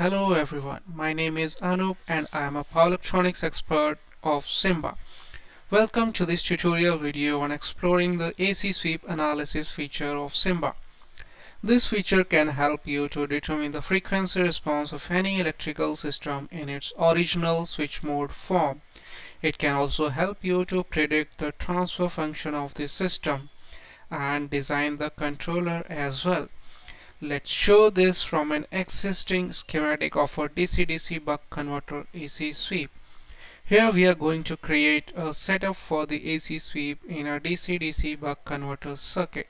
Hello everyone, my name is Anup and I am a power electronics expert of Simba. Welcome to this tutorial video on exploring the AC sweep analysis feature of Simba. This feature can help you to determine the frequency response of any electrical system in its original switch mode form. It can also help you to predict the transfer function of the system and design the controller as well. Let's show this from an existing schematic of a DC-DC buck converter AC sweep. Here we are going to create a setup for the AC sweep in a DC-DC buck converter circuit.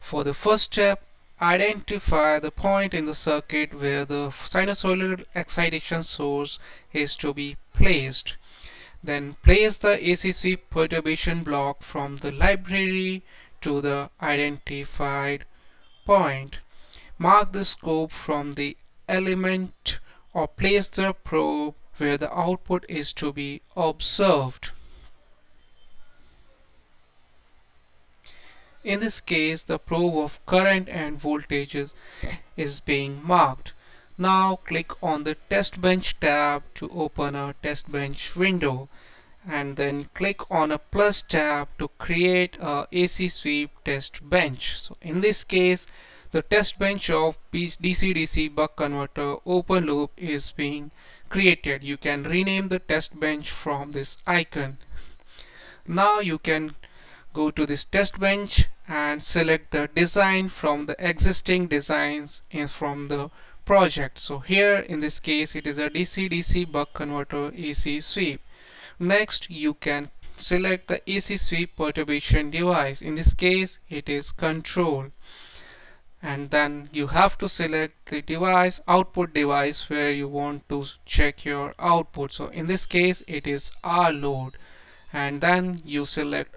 For the first step, identify the point in the circuit where the sinusoidal excitation source is to be placed. Then place the AC sweep perturbation block from the library to the identified point. Mark the scope from the element or place the probe where the output is to be observed. In this case, the probe of current and voltages is being marked. Now click on the Test Bench tab to open a Test Bench window, and then click on a plus tab to create a AC sweep test bench. So in this case, the test bench of DC-DC buck converter open loop is being created. You can rename the test bench from this icon. Now you can go to this test bench and select the design from the existing designs from the project. So here in this case it is a DC-DC buck converter AC sweep. Next you can select the AC sweep perturbation device. In this case it is control, and then you have to select the device output device where you want to check your output. So in this case it is R load, and then you select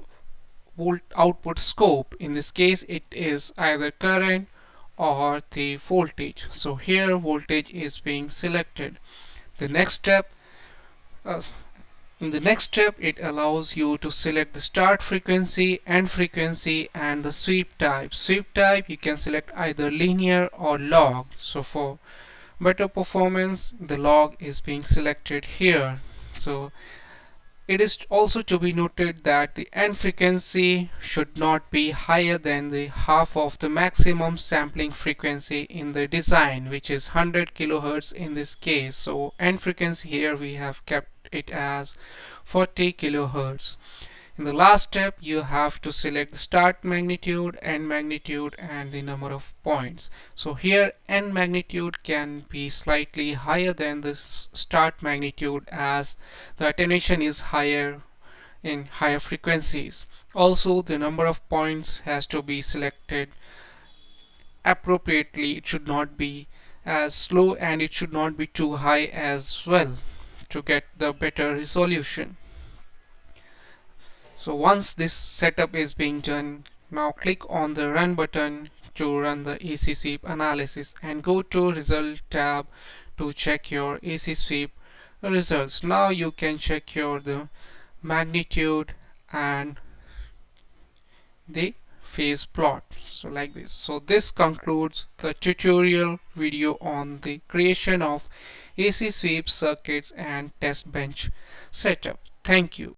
volt output scope. In this case it is either current or the voltage. So here voltage is being selected. The next step In the next step, it allows you to select the start frequency, end frequency, and the sweep type. Sweep type you can select either linear or log. So for better performance, the log is being selected here. So it is also to be noted that the end frequency should not be higher than the half of the maximum sampling frequency in the design, which is 100 kilohertz in this case. So end frequency here we have kept it as 40 kilohertz. In the last step, you have to select the start magnitude, end magnitude, and the number of points. So here end magnitude can be slightly higher than the start magnitude as the attenuation is higher in higher frequencies. Also, the number of points has to be selected appropriately. It should not be as slow and it should not be too high as well to get the better resolution. So once this setup is being done, now click on the run button to run the AC sweep analysis and go to result tab to check your AC sweep results. Now you can check the magnitude and the phase plot, so like this. So this concludes the tutorial video on the creation of AC sweep circuits and test bench setup. Thank you.